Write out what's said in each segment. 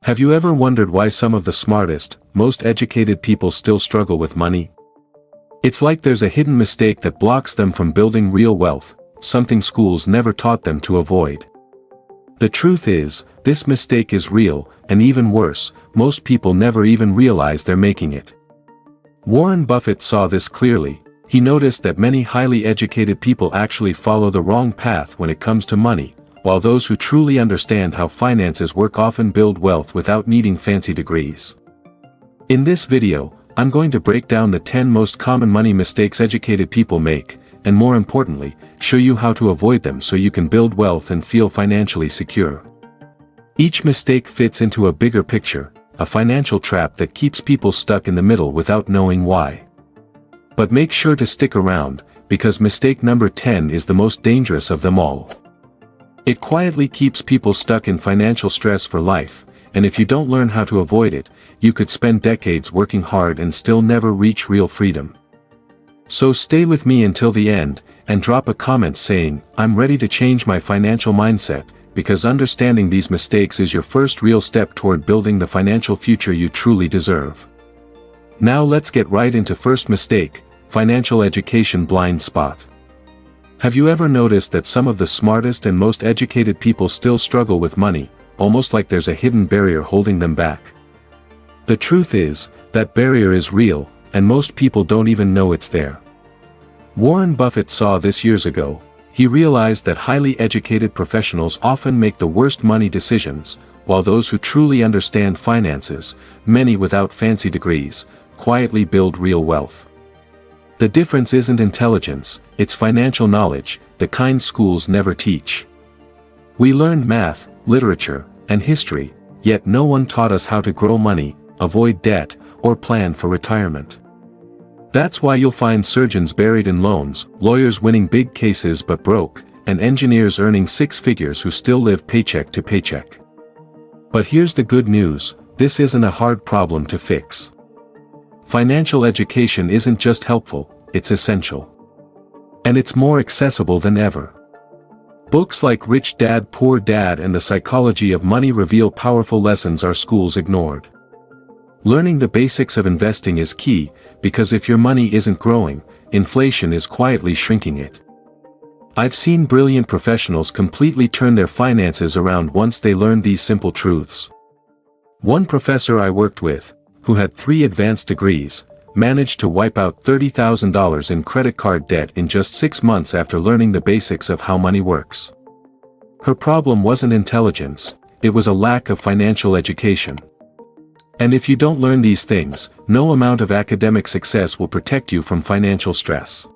Have you ever wondered why some of the smartest, most educated people still struggle with money? It's like there's a hidden mistake that blocks them from building real wealth, something schools never taught them to avoid. The truth is, this mistake is real, and even worse, most people never even realize they're making it. Warren Buffett saw this clearly. He noticed that many highly educated people actually follow the wrong path when it comes to money, while those who truly understand how finances work often build wealth without needing fancy degrees. In this video, I'm going to break down the 10 most common money mistakes educated people make, and more importantly, show you how to avoid them so you can build wealth and feel financially secure. Each mistake fits into a bigger picture, a financial trap that keeps people stuck in the middle without knowing why. But make sure to stick around, because mistake number 10 is the most dangerous of them all. It quietly keeps people stuck in financial stress for life, and if you don't learn how to avoid it, you could spend decades working hard and still never reach real freedom. So stay with me until the end, and drop a comment saying, "I'm ready to change my financial mindset," because understanding these mistakes is your first real step toward building the financial future you truly deserve. Now let's get right into first mistake, financial education blind spot. Have you ever noticed that some of the smartest and most educated people still struggle with money, almost like there's a hidden barrier holding them back? The truth is, that barrier is real, and most people don't even know it's there. Warren Buffett saw this years ago. He realized that highly educated professionals often make the worst money decisions, while those who truly understand finances, many without fancy degrees, quietly build real wealth. The difference isn't intelligence, it's financial knowledge, the kind schools never teach. We learned math, literature, and history, yet no one taught us how to grow money, avoid debt, or plan for retirement. That's why you'll find surgeons buried in loans, lawyers winning big cases but broke, and engineers earning six figures who still live paycheck to paycheck. But here's the good news, this isn't a hard problem to fix. Financial education isn't just helpful, it's essential. And it's more accessible than ever. Books like Rich Dad Poor Dad and The Psychology of Money reveal powerful lessons our schools ignored. Learning the basics of investing is key, because if your money isn't growing, inflation is quietly shrinking it. I've seen brilliant professionals completely turn their finances around once they learned these simple truths. One professor I worked with, who had 3 advanced degrees, managed to wipe out $30,000 in credit card debt in just 6 months after learning the basics of how money works. Her problem wasn't intelligence, it was a lack of financial education. And if you don't learn these things, no amount of academic success will protect you from financial stress.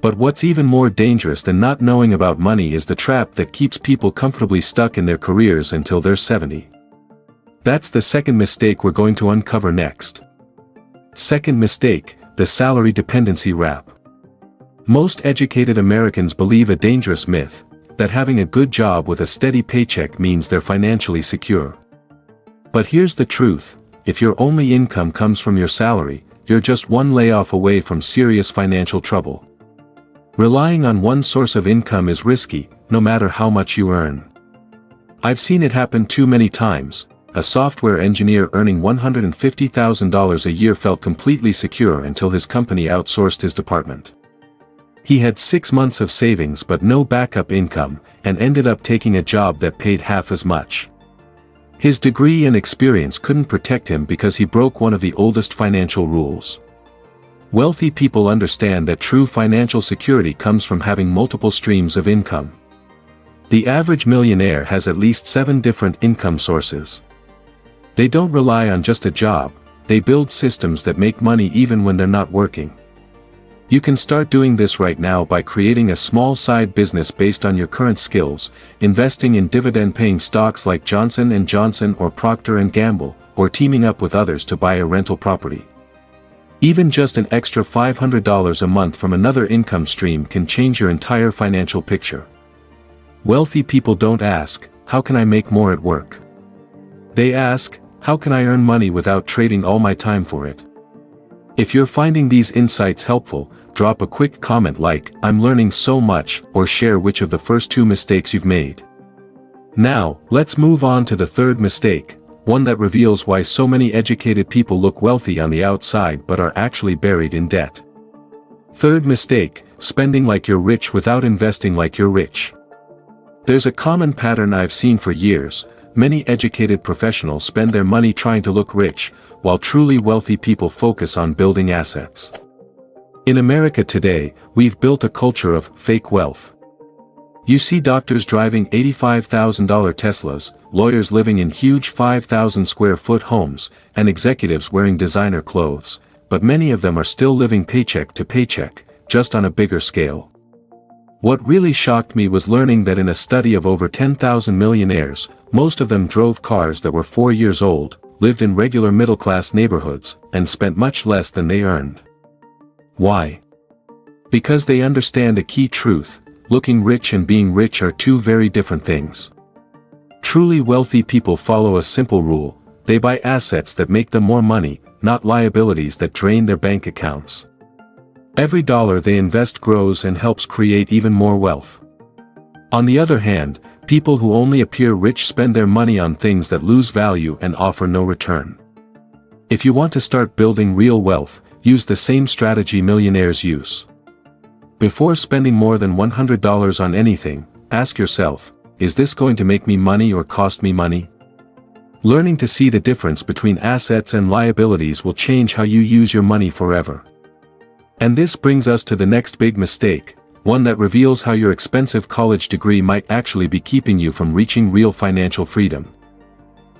But what's even more dangerous than not knowing about money is the trap that keeps people comfortably stuck in their careers until they're 70. That's the second mistake we're going to uncover next. Second mistake, the salary dependency trap. Most educated Americans believe a dangerous myth, that having a good job with a steady paycheck means they're financially secure. But here's the truth, if your only income comes from your salary, you're just one layoff away from serious financial trouble. Relying on one source of income is risky, no matter how much you earn. I've seen it happen too many times. A software engineer earning $150,000 a year felt completely secure until his company outsourced his department. He had 6 months of savings but no backup income, and ended up taking a job that paid half as much. His degree and experience couldn't protect him because he broke one of the oldest financial rules. Wealthy people understand that true financial security comes from having multiple streams of income. The average millionaire has at least 7 different income sources. They don't rely on just a job, they build systems that make money even when they're not working. You can start doing this right now by creating a small side business based on your current skills, investing in dividend-paying stocks like Johnson & Johnson or Procter & Gamble, or teaming up with others to buy a rental property. Even just an extra $500 a month from another income stream can change your entire financial picture. Wealthy people don't ask, "How can I make more at work?" They ask, "How can I earn money without trading all my time for it?" If you're finding these insights helpful, drop a quick comment like, "I'm learning so much," or share which of the first 2 mistakes you've made. Now, let's move on to the third mistake, one that reveals why so many educated people look wealthy on the outside but are actually buried in debt. Third mistake, spending like you're rich without investing like you're rich. There's a common pattern I've seen for years. Many educated professionals spend their money trying to look rich, while truly wealthy people focus on building assets. In America today, we've built a culture of fake wealth. You see doctors driving $85,000 Teslas, lawyers living in huge 5,000 square foot homes, and executives wearing designer clothes, but many of them are still living paycheck to paycheck, just on a bigger scale. What really shocked me was learning that in a study of over 10,000 millionaires, most of them drove cars that were 4 years old, lived in regular middle-class neighborhoods, and spent much less than they earned. Why? Because they understand a key truth: looking rich and being rich are two very different things. Truly wealthy people follow a simple rule: they buy assets that make them more money, not liabilities that drain their bank accounts. Every dollar they invest grows and helps create even more wealth. On the other hand, people who only appear rich spend their money on things that lose value and offer no return. If you want to start building real wealth, use the same strategy millionaires use. Before spending more than $100 on anything, ask yourself, is this going to make me money or cost me money? Learning to see the difference between assets and liabilities will change how you use your money forever. And this brings us to the next big mistake, one that reveals how your expensive college degree might actually be keeping you from reaching real financial freedom.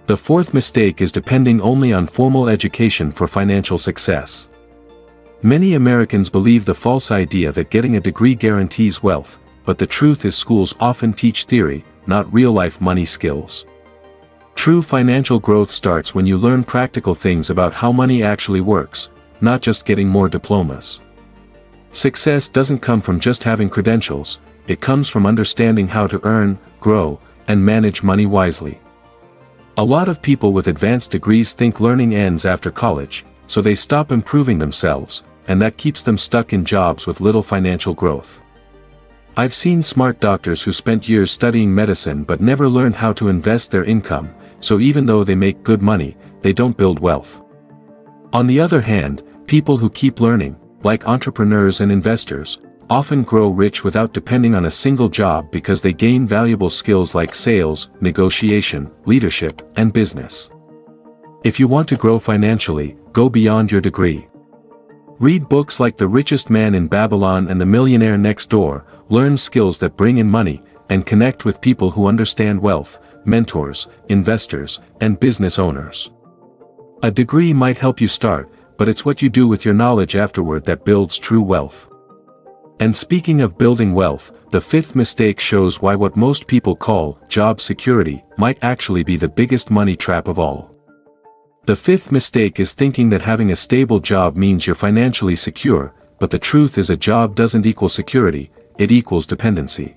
The fourth mistake is depending only on formal education for financial success. Many Americans believe the false idea that getting a degree guarantees wealth, but the truth is schools often teach theory, not real-life money skills. True financial growth starts when you learn practical things about how money actually works, not just getting more diplomas. Success doesn't come from just having credentials, it comes from understanding how to earn, grow, and manage money wisely. A lot of people with advanced degrees think learning ends after college, so they stop improving themselves, and that keeps them stuck in jobs with little financial growth. I've seen smart doctors who spent years studying medicine but never learned how to invest their income, so even though they make good money, they don't build wealth. On the other hand, people who keep learning, like entrepreneurs and investors, often grow rich without depending on a single job because they gain valuable skills like sales, negotiation, leadership, and business. If you want to grow financially, go beyond your degree. Read books like The Richest Man in Babylon and The Millionaire Next Door, learn skills that bring in money, and connect with people who understand wealth, mentors, investors, and business owners. A degree might help you start, but it's what you do with your knowledge afterward that builds true wealth. And speaking of building wealth, the fifth mistake shows why what most people call job security might actually be the biggest money trap of all. The fifth mistake is thinking that having a stable job means you're financially secure, but the truth is a job doesn't equal security, it equals dependency.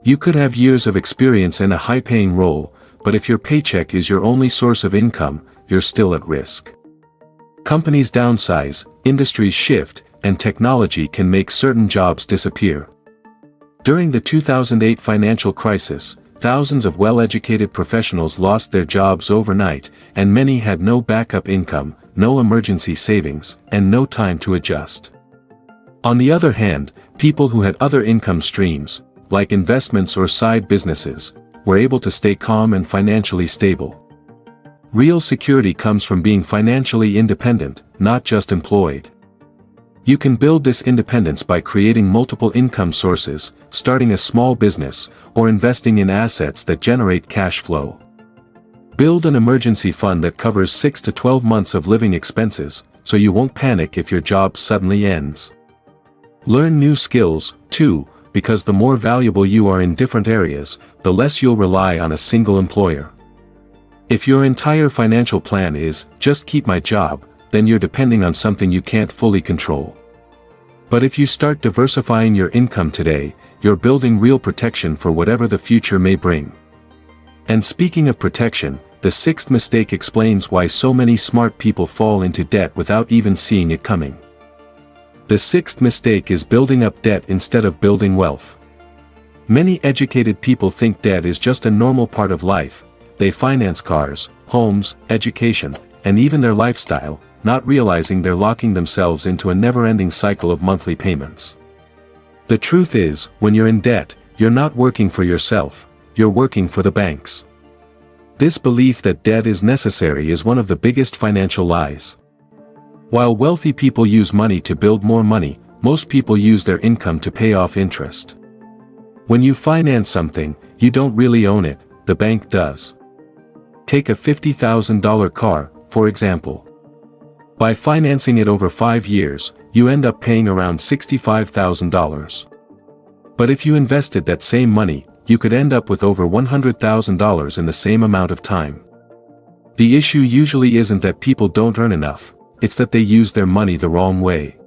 You could have years of experience in a high-paying role, but if your paycheck is your only source of income, you're still at risk. Companies downsize, industries shift, and technology can make certain jobs disappear. During the 2008 financial crisis, thousands of well-educated professionals lost their jobs overnight, and many had no backup income, no emergency savings, and no time to adjust. On the other hand, people who had other income streams, like investments or side businesses, were able to stay calm and financially stable. Real security comes from being financially independent, not just employed. You can build this independence by creating multiple income sources, starting a small business, or investing in assets that generate cash flow. Build an emergency fund that covers 6 to 12 months of living expenses, so you won't panic if your job suddenly ends. Learn new skills, too, because the more valuable you are in different areas, the less you'll rely on a single employer. If your entire financial plan is, just keep my job, then you're depending on something you can't fully control. But if you start diversifying your income today, you're building real protection for whatever the future may bring. And speaking of protection, the sixth mistake explains why so many smart people fall into debt without even seeing it coming. The sixth mistake is building up debt instead of building wealth. Many educated people think debt is just a normal part of life, they finance cars, homes, education, and even their lifestyle, not realizing they're locking themselves into a never-ending cycle of monthly payments. The truth is, when you're in debt, you're not working for yourself, you're working for the banks. This belief that debt is necessary is one of the biggest financial lies. While wealthy people use money to build more money, most people use their income to pay off interest. When you finance something, you don't really own it, the bank does. Take a $50,000 car, for example. By financing it over 5 years, you end up paying around $65,000. But if you invested that same money, you could end up with over $100,000 in the same amount of time. The issue usually isn't that people don't earn enough, it's that they use their money the wrong way.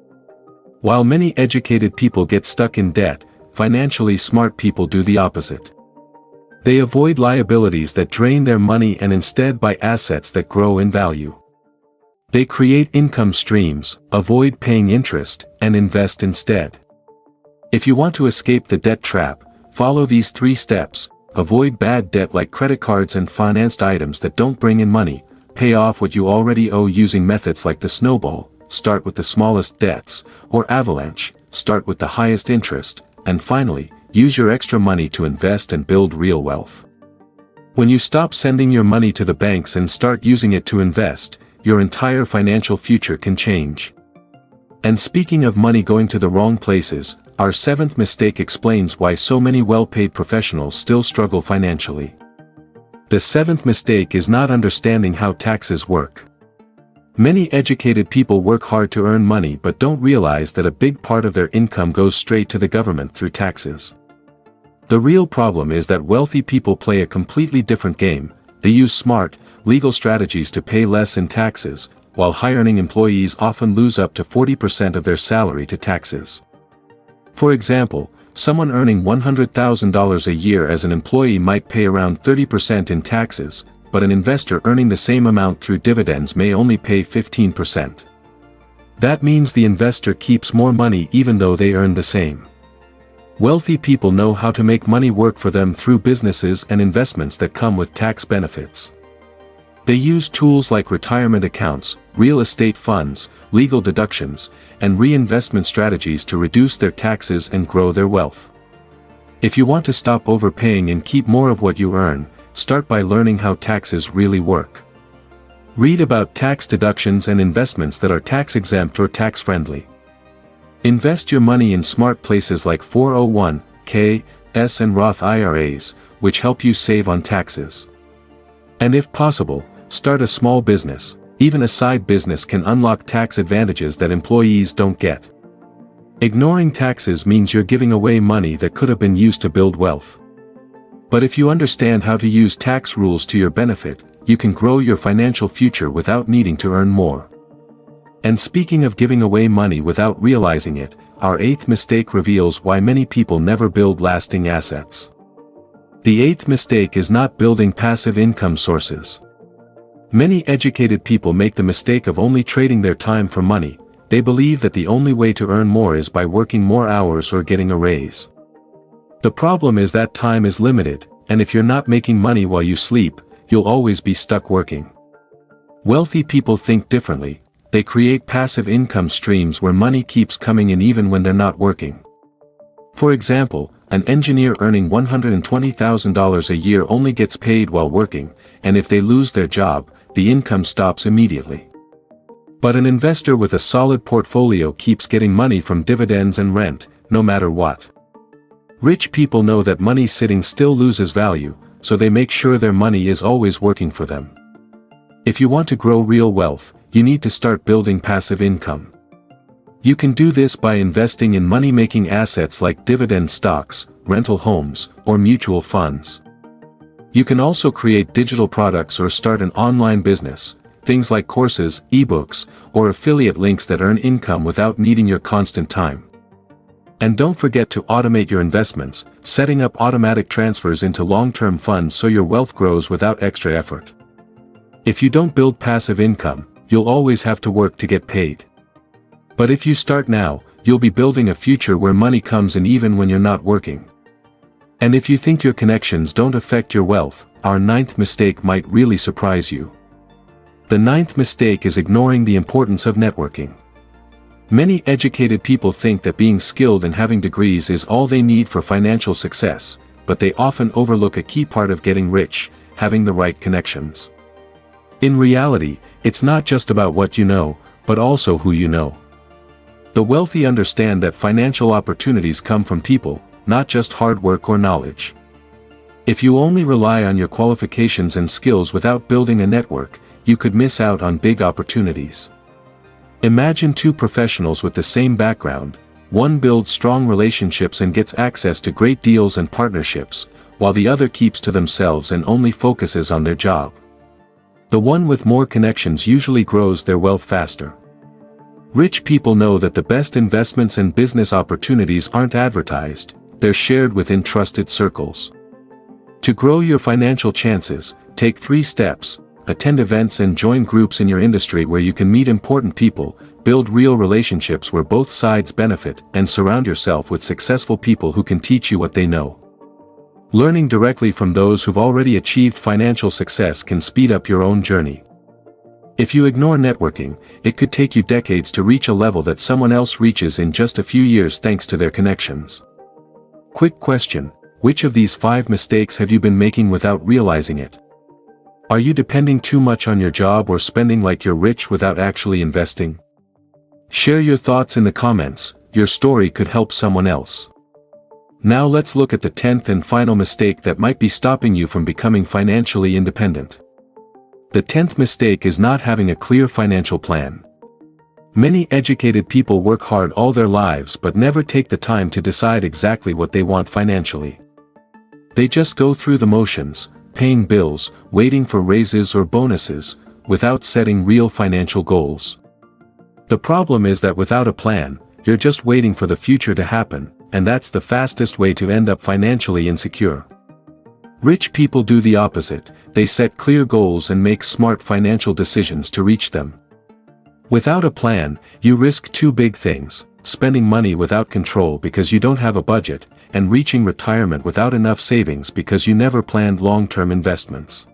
While many educated people get stuck in debt, financially smart people do the opposite. They avoid liabilities that drain their money and instead buy assets that grow in value. They create income streams, avoid paying interest, and invest instead. If you want to escape the debt trap, follow these 3 steps. Avoid bad debt like credit cards and financed items that don't bring in money. Pay off what you already owe using methods like the snowball, start with the smallest debts, or avalanche, start with the highest interest, and finally, use your extra money to invest and build real wealth. When you stop sending your money to the banks and start using it to invest, your entire financial future can change. And speaking of money going to the wrong places, our 7th mistake explains why so many well-paid professionals still struggle financially. The 7th mistake is not understanding how taxes work. Many educated people work hard to earn money but don't realize that a big part of their income goes straight to the government through taxes. The real problem is that wealthy people play a completely different game. They use smart, legal strategies to pay less in taxes, while high-earning employees often lose up to 40% of their salary to taxes. For example, someone earning $100,000 a year as an employee might pay around 30% in taxes, but an investor earning the same amount through dividends may only pay 15%. That means the investor keeps more money even though they earn the same. Wealthy people know how to make money work for them through businesses and investments that come with tax benefits. They use tools like retirement accounts, real estate funds, legal deductions, and reinvestment strategies to reduce their taxes and grow their wealth. If you want to stop overpaying and keep more of what you earn, start by learning how taxes really work. Read about tax deductions and investments that are tax-exempt or tax-friendly. Invest your money in smart places like 401(k)s and Roth IRAs, which help you save on taxes. And if possible, start a small business. Even a side business can unlock tax advantages that employees don't get. Ignoring taxes means you're giving away money that could have been used to build wealth. But if you understand how to use tax rules to your benefit, you can grow your financial future without needing to earn more. And speaking of giving away money without realizing it, our 8th mistake reveals why many people never build lasting assets. The 8th mistake is not building passive income sources. Many educated people make the mistake of only trading their time for money. They believe that the only way to earn more is by working more hours or getting a raise. The problem is that time is limited, and if you're not making money while you sleep, you'll always be stuck working. Wealthy people think differently. They create passive income streams where money keeps coming in even when they're not working. For example, an engineer earning $120,000 a year only gets paid while working, and if they lose their job, the income stops immediately. But an investor with a solid portfolio keeps getting money from dividends and rent, no matter what. Rich people know that money sitting still loses value, so they make sure their money is always working for them. If you want to grow real wealth, you need to start building passive income. You can do this by investing in money-making assets like dividend stocks, rental homes, or mutual funds. You can also create digital products or start an online business, things like courses, ebooks, or affiliate links that earn income without needing your constant time. And don't forget to automate your investments, setting up automatic transfers into long-term funds so your wealth grows without extra effort. If you don't build passive income, you'll always have to work to get paid. But if you start now, you'll be building a future where money comes in even when you're not working. And if you think your connections don't affect your wealth, our ninth mistake might really surprise you. The ninth mistake is ignoring the importance of networking. Many educated people think that being skilled and having degrees is all they need for financial success, but they often overlook a key part of getting rich: having the right connections. In reality, it's not just about what you know, but also who you know. The wealthy understand that financial opportunities come from people, not just hard work or knowledge. If you only rely on your qualifications and skills without building a network, you could miss out on big opportunities. Imagine two professionals with the same background. One builds strong relationships and gets access to great deals and partnerships, while the other keeps to themselves and only focuses on their job. The one with more connections usually grows their wealth faster. Rich people know that the best investments and business opportunities aren't advertised, they're shared within trusted circles. To grow your financial chances, take 3 steps: attend events and join groups in your industry where you can meet important people, build real relationships where both sides benefit, and surround yourself with successful people who can teach you what they know. Learning directly from those who've already achieved financial success can speed up your own journey. If you ignore networking, it could take you decades to reach a level that someone else reaches in just a few years thanks to their connections. Quick question: which of these 5 mistakes have you been making without realizing it? Are you depending too much on your job or spending like you're rich without actually investing? Share your thoughts in the comments, your story could help someone else. Now let's look at the 10th and final mistake that might be stopping you from becoming financially independent. The 10th mistake is not having a clear financial plan. Many educated people work hard all their lives but never take the time to decide exactly what they want financially. They just go through the motions, paying bills, waiting for raises or bonuses, without setting real financial goals. The problem is that without a plan, you're just waiting for the future to happen, and that's the fastest way to end up financially insecure. Rich people do the opposite. They set clear goals and make smart financial decisions to reach them. Without a plan, you risk 2 big things: spending money without control because you don't have a budget, and reaching retirement without enough savings because you never planned long-term investments.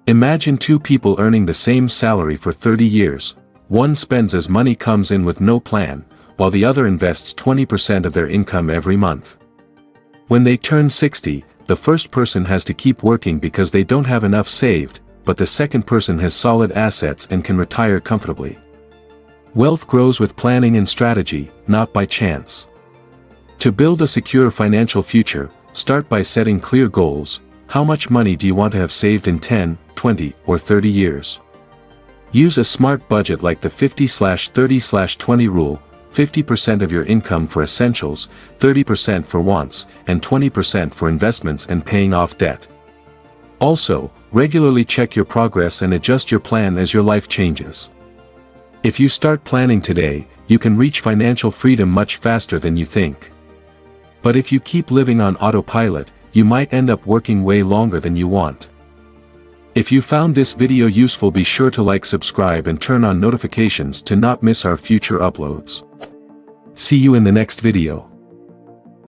Imagine 2 people earning the same salary for 30 years. One spends as money comes in with no plan, while the other invests 20% of their income every month. When they turn 60, the first person has to keep working because they don't have enough saved, but the second person has solid assets and can retire comfortably. Wealth grows with planning and strategy, not by chance. To build a secure financial future, start by setting clear goals. How much money do you want to have saved in 10, 20, or 30 years? Use a smart budget like the 50/30/20 rule: 50% of your income for essentials, 30% for wants, and 20% for investments and paying off debt. Also, regularly check your progress and adjust your plan as your life changes. If you start planning today, you can reach financial freedom much faster than you think. But if you keep living on autopilot, you might end up working way longer than you want. If you found this video useful, be sure to like, subscribe, and turn on notifications to not miss our future uploads. See you in the next video.